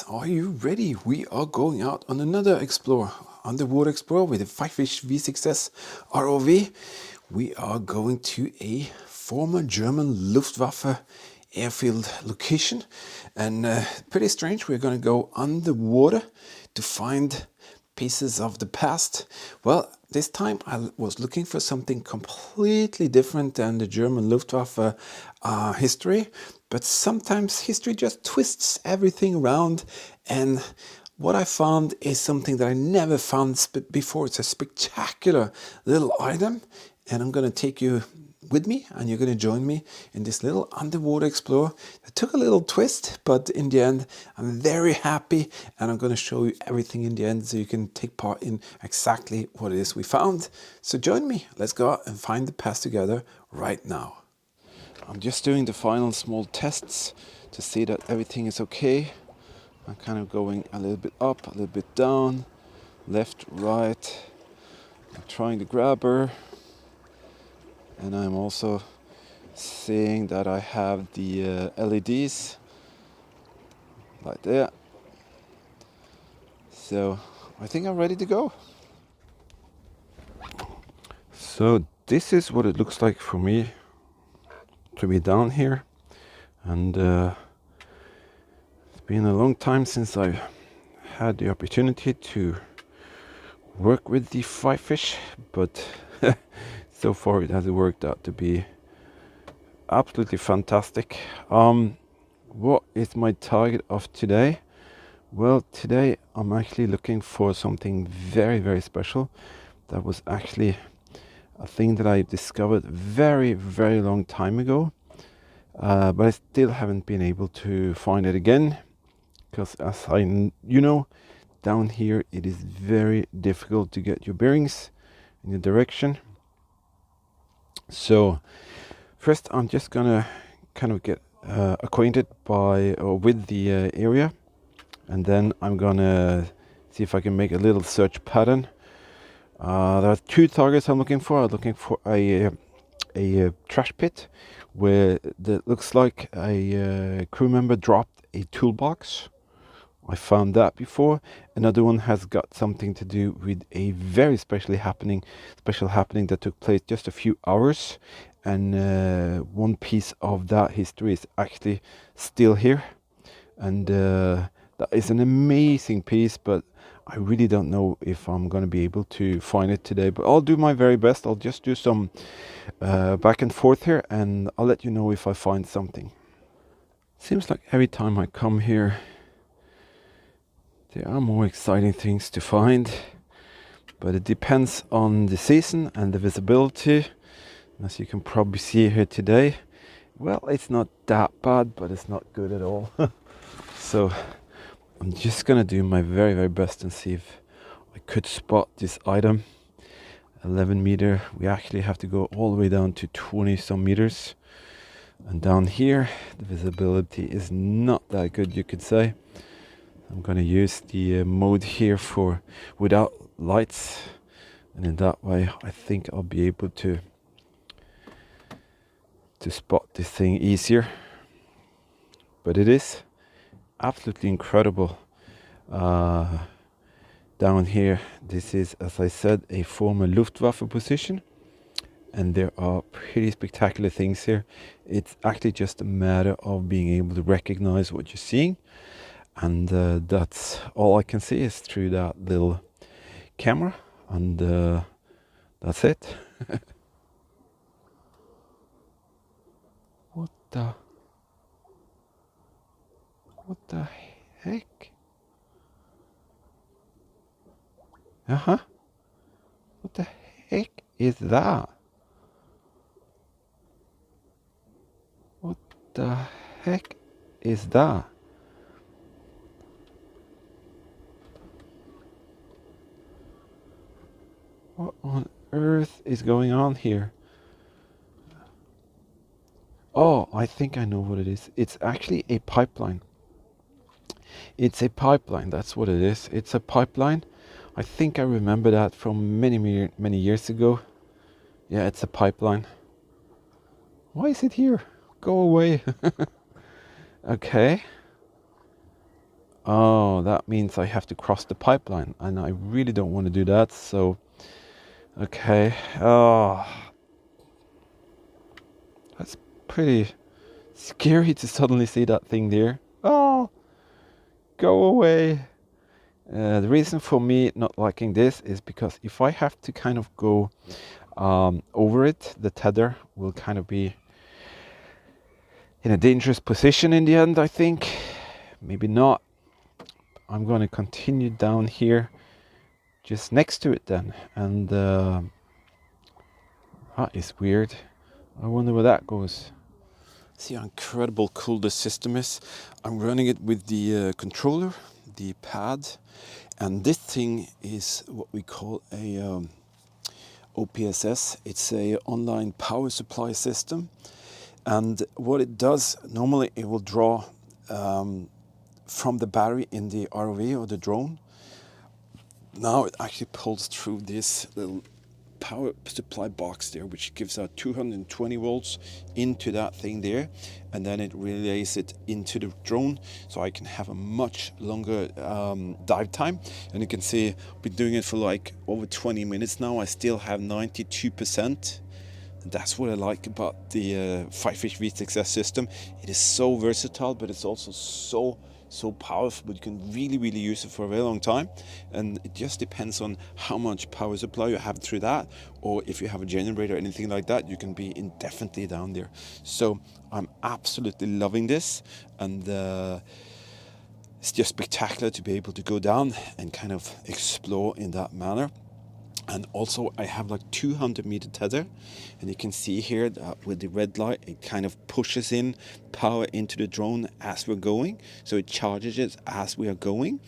are you ready? We are going out on another underwater explorer with the Fifish V6S ROV. We are going to a former German Luftwaffe airfield location, and pretty strange. We're going to go underwater to find pieces of the past. Well, this time I was looking for something completely different than the German Luftwaffe history, but sometimes history just twists everything around, and what I found is something that I never found before. It's a spectacular little item, and I'm going to take you with me, and you're going to join me in this little underwater explorer that took a little twist, but in the end I'm very happy, and I'm going to show you everything in the end so you can take part in exactly what it is we found. So join me, let's go out and find the past together right now. I'm just doing the final small tests to see that everything is okay. I'm kind of going a little bit up, a little bit down, left, right. I'm trying the grabber. And I'm also seeing that I have the LEDs like that. So I think I'm ready to go. So this is what it looks like for me to be down here. And it's been a long time since I've had the opportunity to work with the Fifish, but so far it has worked out to be absolutely fantastic. What is my target of today? Well, today I'm actually looking for something very, very special. That was actually a thing that I discovered very, very long time ago, but I still haven't been able to find it again, because as you know, down here it is very difficult to get your bearings in your direction. So first I'm just gonna kind of get acquainted with the area, and then I'm gonna see if I can make a little search pattern. There are two targets I'm looking for. I'm looking for a trash pit where it looks like a crew member dropped a toolbox. I found that before. Another one has got something to do with a very special happening that took place just a few hours, and one piece of that history is actually still here, and that is an amazing piece, but I really don't know if I'm going to be able to find it today, but I'll do my very best. I'll just do some back and forth here, and I'll let you know if I find something. Seems like every time I come here there are more exciting things to find, but it depends on the season and the visibility. As you can probably see here today, well, it's not that bad, but it's not good at all. So I'm just gonna do my very, very best and see if I could spot this item. 11 meter, we actually have to go all the way down to 20 some meters, and down here the visibility is not that good, you could say. I'm going to use the mode here for without lights, and in that way I think I'll be able to spot this thing easier. But it is absolutely incredible down here. This is, as I said, a former Luftwaffe position, and there are pretty spectacular things here. It's actually just a matter of being able to recognize what you're seeing. And that's all I can see is through that little camera, and that's it. What the heck? What the heck is that? What the heck is that? What on earth is going on here? Oh, I think I know what it is. It's actually a pipeline. It's a pipeline, that's what it is. It's a pipeline. I think I remember that from many years ago. Yeah, it's a pipeline. Why is it here? Go away. Okay. Oh, that means I have to cross the pipeline, and I really don't want to do that. So, okay. Oh, that's pretty scary to suddenly see that thing there. Oh, go away. The reason for me not liking this is because if I have to kind of go over it, the tether will kind of be in a dangerous position in the end, I think. Maybe not. I'm going to continue down here just next to it then. And that is weird. I wonder where that goes. See how incredible cool this system is. I'm running it with the controller, the pad, and this thing is what we call a OPSS. It's a online power supply system, and what it does, normally it will draw from the battery in the ROV or the drone. Now it actually pulls through this little power supply box there, which gives out 220 volts into that thing there, and then it relays it into the drone, so I can have a much longer dive time. And you can see I've been doing it for like over 20 minutes now. I still have 92%. That's what I like about the Fifish V6S system. It is so versatile, but it's also so powerful, but you can really use it for a very long time. And it just depends on how much power supply you have through that, or if you have a generator or anything like that, you can be indefinitely down there. So I'm absolutely loving this, and it's just spectacular to be able to go down and kind of explore in that manner. And also I have like 200-meter tether, and you can see here that with the red light it kind of pushes in power into the drone as we're going, so it charges it as we are going.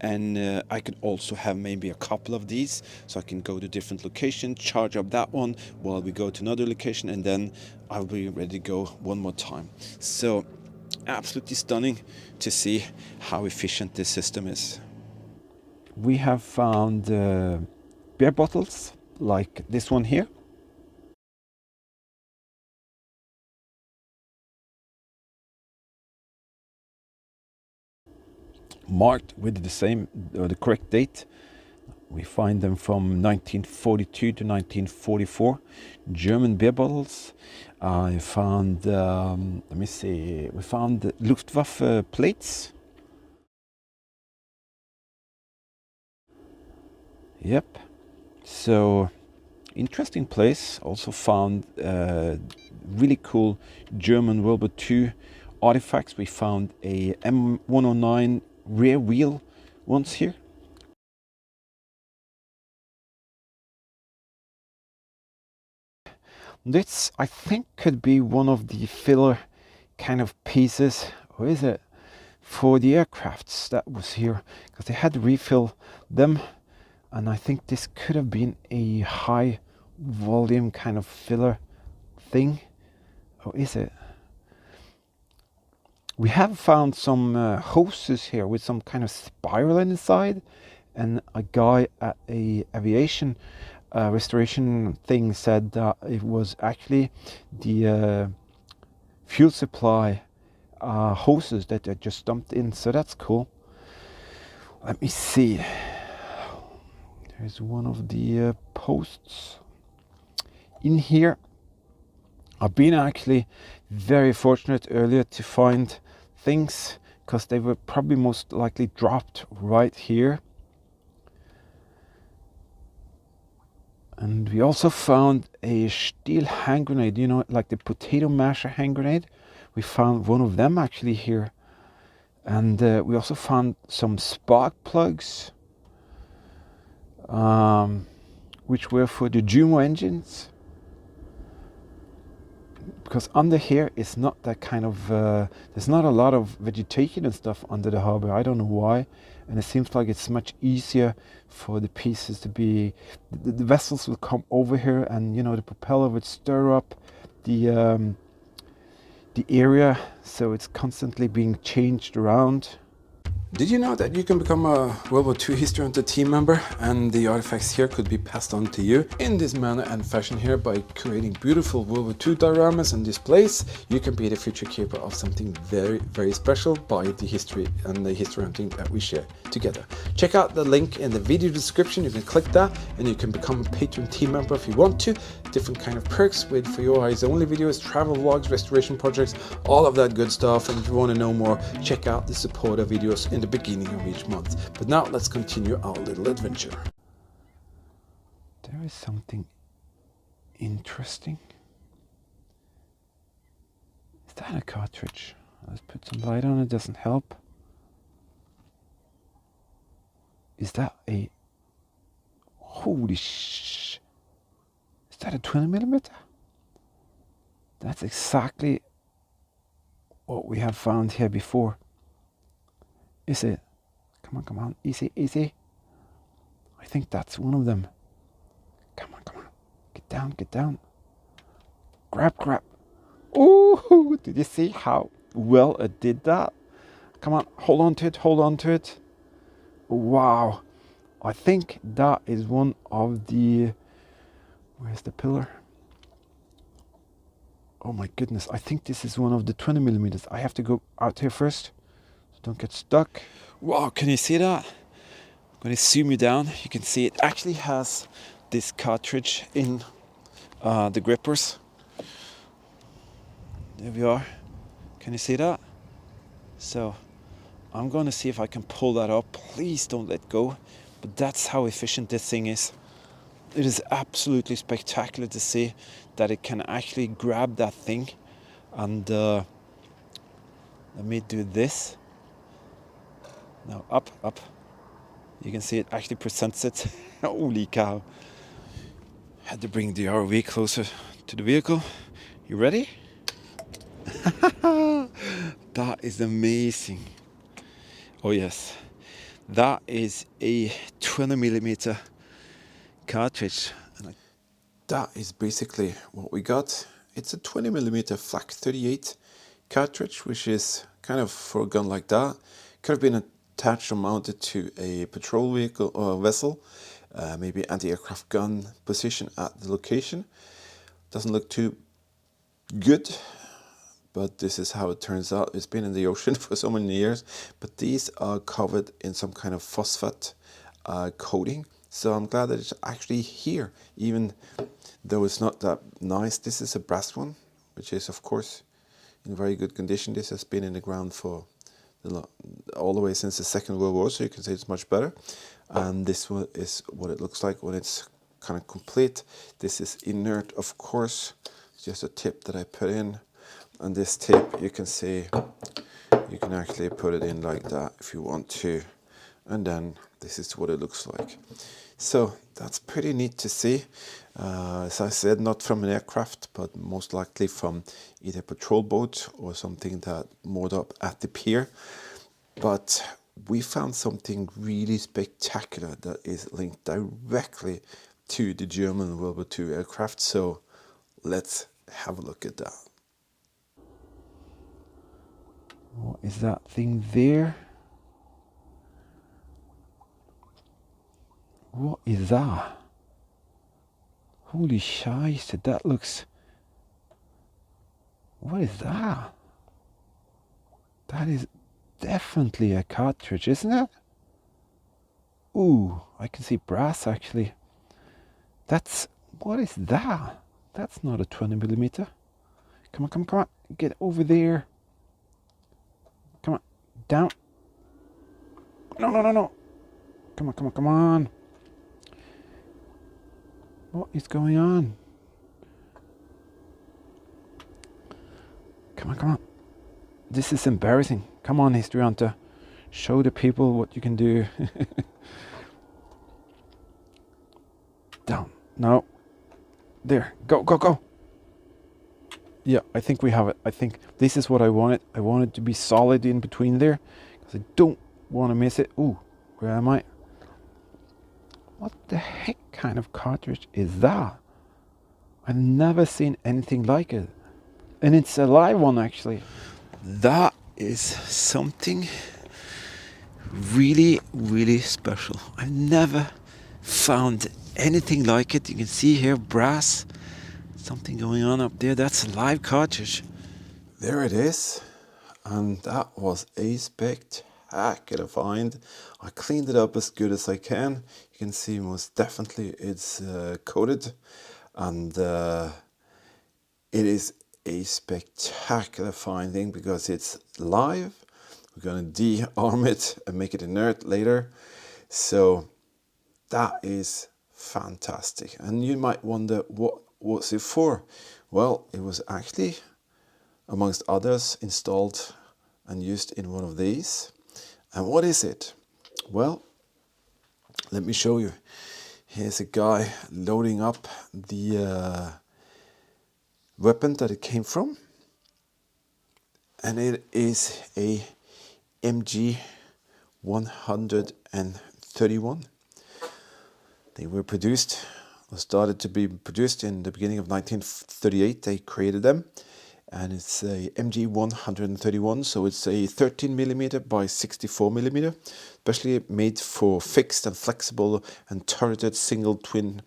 And I could also have maybe a couple of these, so I can go to different locations, charge up that one while we go to another location, and then I'll be ready to go one more time. So absolutely stunning to see how efficient this system is. We have found beer bottles like this one here. Marked with the same, the correct date. We find them from 1942 to 1944. German beer bottles. I found, let me see, we found the Luftwaffe plates. Yep. So interesting place. Also found really cool German World War II artifacts. We found a M109 rear wheel once here. This, I think, could be one of the filler kind of pieces, or is it, for the aircrafts that was here, because they had to refill them. And I think this could have been a high volume kind of filler thing. Or is it? We have found some hoses here with some kind of spiral inside. And a guy at a aviation restoration thing said that it was actually the fuel supply hoses that they just dumped in. So that's cool. Let me see. There's one of the posts in here. I've been actually very fortunate earlier to find things, because they were probably most likely dropped right here. And we also found a steel hand grenade, you know, like the potato masher hand grenade. We found one of them actually here. And we also found some spark plugs, which were for the Jumo engines. Because under here it's not that kind of, there's not a lot of vegetation and stuff under the harbor. I don't know why. And it seems like it's much easier for the pieces to be, the vessels will come over here, and you know, the propeller would stir up the area, so it's constantly being changed around. Did you know that you can become a World War II History Hunter team member and the artifacts here could be passed on to you in this manner and fashion here by creating beautiful World War II dioramas and displays? You can be the future keeper of something very, very special by the history and the history hunting that we share together. Check out the link in the video description. You can click that and you can become a Patreon team member if you want to. Different kind of perks with for your eyes only videos, travel vlogs, restoration projects, all of that good stuff. And if you want to know more, check out the supporter videos in the beginning of each month. But now let's continue our little adventure. There is something interesting. Is that a cartridge? Let's put some light on it, doesn't help. Is that a... Holy sh... Is that a 20mm? That's exactly what we have found here before. Is it? Come on, come on. Easy, easy. I think that's one of them. Come on, come on. Get down, get down. Grab, grab. Ooh, did you see how well it did that? Come on, hold on to it, hold on to it. Wow. I think that is one of the... Where's the pillar? Oh my goodness, I think this is one of the 20mm. I have to go out here first, so don't get stuck. Wow, can you see that? I'm going to zoom you down. You can see it actually has this cartridge in the grippers. There we are. Can you see that? So I'm going to see if I can pull that up. Please don't let go. But that's how efficient this thing is. It is absolutely spectacular to see that it can actually grab that thing. And let me do this. Now up, up. You can see it actually presents it. Holy cow. Had to bring the ROV closer to the vehicle. You ready? That is amazing. Oh yes. That is a 20mm cartridge. That is basically what we got. It's a 20mm flak 38 cartridge, which is kind of for a gun like that. Could have been attached or mounted to a patrol vehicle or vessel, maybe anti-aircraft gun position at the location. Doesn't look too good, but this is how it turns out. It's been in the ocean for so many years, but these are covered in some kind of phosphate coating. So I'm glad that it's actually here, even though it's not that nice. This is a brass one, which is of course in very good condition. This has been in the ground for all the way since the Second World War, so you can say it's much better. And this one is what it looks like when it's kind of complete. This is inert, of course. It's just a tip that I put in. And this tip, you can see, you can actually put it in like that if you want to. And then this is what it looks like. So that's pretty neat to see. As I said, not from an aircraft, but most likely from either a patrol boat or something that moored up at the pier. But we found something really spectacular that is linked directly to the German World War II aircraft. So let's have a look at that. What is that thing there? What is that? Holy shit, that looks... What is that? That is definitely a cartridge, isn't it? Ooh, I can see brass actually. That's... What is that? That's not a 20mm. Come on, come on, come on. Get over there. Come on. Down. No, no, no, no. Come on, come on, come on. What is going on? Come on, come on. This is embarrassing. Come on, History Hunter. Show the people what you can do. Down. No. There. Go, go, go. Yeah, I think we have it. I think this is what I wanted. I want it to be solid in between there, because I don't want to miss it. Ooh, where am I? What the heck kind of cartridge is that? I've never seen anything like it. And it's a live one actually. That is something really, really special. I've never found anything like it. You can see here brass, something going on up there. That's a live cartridge. There it is, and that was a spectacular find. I cleaned it up as good as I can. You can see most definitely it's coated, and it is a spectacular finding because it's live. We're going to de-arm it and make it inert later. So that is fantastic. And you might wonder, what's it for? Well, it was actually, amongst others, installed and used in one of these. And what is it? Well, let me show you. Here's a guy loading up the weapon that it came from. And it is a MG 131. They were produced, or started to be produced in the beginning of 1938. They created them, and it's a MG 131, so it's a 13mm by 64mm, especially made for fixed and flexible and turreted single twin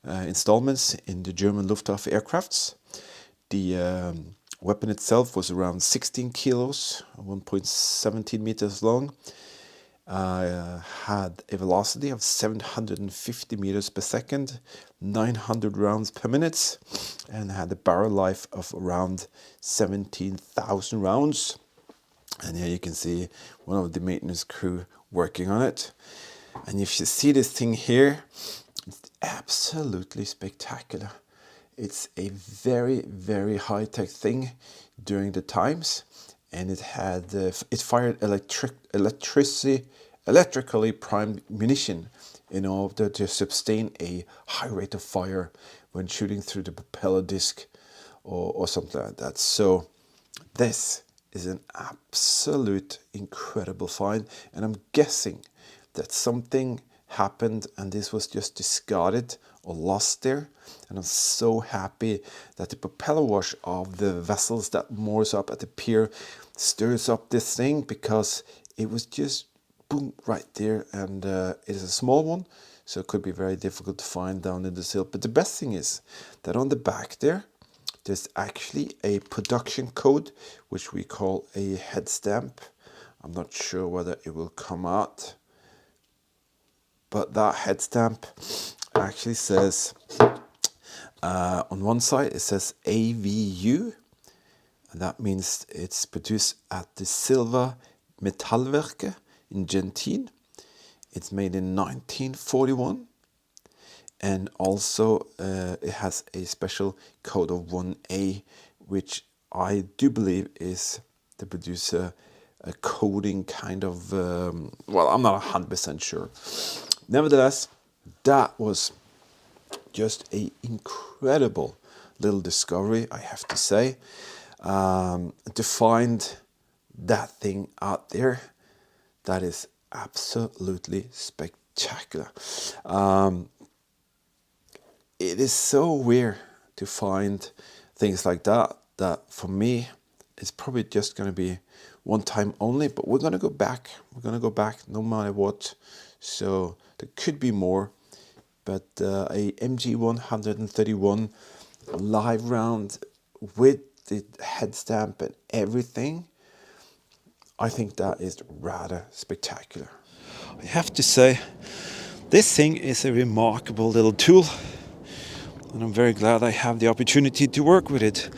installments in the German Luftwaffe aircrafts. The weapon itself was around 16 kilos, 1.17 meters long. Had a velocity of 750 meters per second, 900 rounds per minute, and had a barrel life of around 17,000 rounds. And here you can see one of the maintenance crew working on it. And if you see this thing here, it's absolutely spectacular. It's a very, very high-tech thing during the times, and it had it fired electrically primed munition in order to sustain a high rate of fire when shooting through the propeller disc or something like that. So this is an absolute incredible find, and I'm guessing that something happened and this was just discarded or lost there. And I'm so happy that the propeller wash of the vessels that moors up at the pier stirs up this thing, because it was just boom right there, and it is a small one, so it could be very difficult to find down in the silt. But the best thing is that on the back there's actually a production code, which we call a head stamp. I'm not sure whether it will come out, but that head stamp actually says, on one side it says AVU, and that means it's produced at the Silva Metallwerke in Gentin. It's made in 1941, and also it has a special code of 1A, which I do believe is the producer a coding kind of, well, I'm not 100% sure. Nevertheless, that was just an incredible little discovery, I have to say. To find that thing out there, that is absolutely spectacular. It is so weird to find things like that, that for me, it's probably just going to be one time only, but we're going to go back. We're going to go back no matter what. So there could be more, but a MG 131 live round with the head stamp and everything, I think that is rather spectacular. I have to say, this thing is a remarkable little tool, and I'm very glad I have the opportunity to work with it.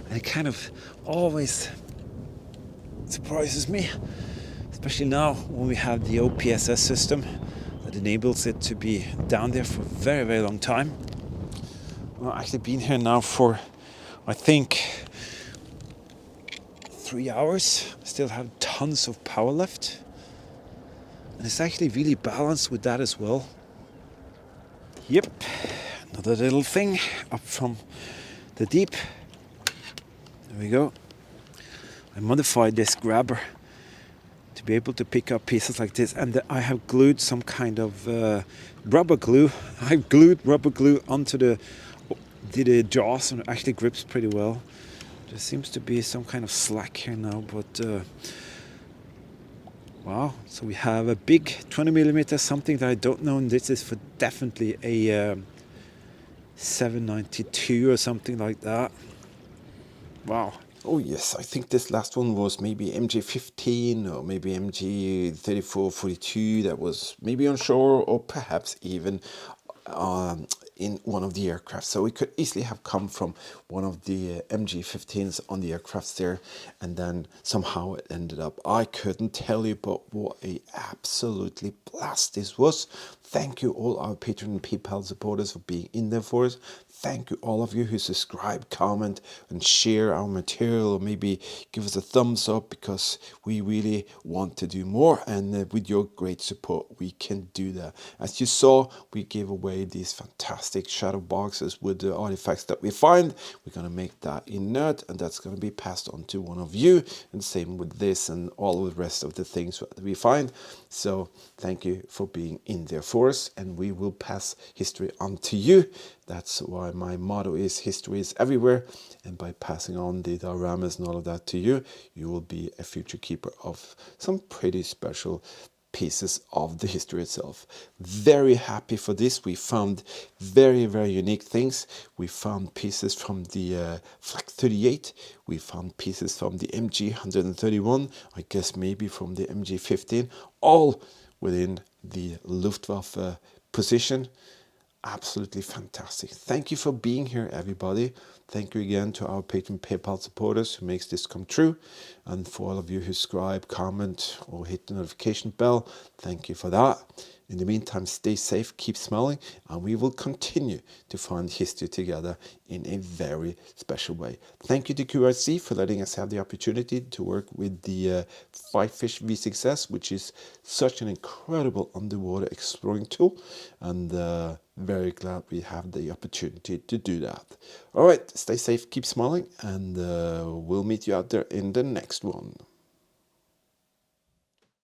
And it kind of always surprises me, especially now when we have the OPSS system that enables it to be down there for a very, very long time. I've actually been here now for, I think, 3 hours. Still have tons of power left, and it's actually really balanced with that as well. Yep, another little thing up from the deep. There we go. I modified this grabber to be able to pick up pieces like this, and I have glued some kind of rubber glue. I've glued rubber glue onto the jaws, and it actually grips pretty well. There seems to be some kind of slack here now, but Wow, so we have a big 20mm, something that I don't know, and this is for definitely a 792 or something like that. Wow. Oh yes, I think this last one was maybe MG15 or maybe MG3442 that was maybe on shore, or perhaps even in one of the aircraft. So it could easily have come from one of the MG15s on the aircrafts there, and then somehow it ended up. I couldn't tell you, but what a absolutely blast this was. Thank you all our Patreon and PayPal supporters for being in there for us. Thank you all of you who subscribe, comment and share our material, or maybe give us a thumbs up, because we really want to do more, and with your great support we can do that. As you saw, we gave away these fantastic shadow boxes with the artifacts that we find. We're going to make that inert, and that's going to be passed on to one of you, and same with this and all the rest of the things that we find. So thank you for being in there for us, and we will pass history on to you. That's why my motto is history is everywhere, and by passing on the dioramas and all of that to you, you will be a future keeper of some pretty special pieces of the history itself. Very happy for this. We found very, very unique things. We found pieces from the Flak 38. We found pieces from the MG 131. I guess maybe from the MG 15. All within the Luftwaffe position. Absolutely fantastic. Thank you for being here, everybody. Thank you again to our Patreon PayPal supporters who makes this come true, and for all of you who subscribe, comment or hit the notification bell, thank you for that. In the meantime, stay safe, keep smiling, and we will continue to find history together in a very special way. Thank you to QRC for letting us have the opportunity to work with the Fifish V6S, which is such an incredible underwater exploring tool, and very glad we have the opportunity to do that. All right, stay safe, keep smiling, and we'll meet you out there in the next one.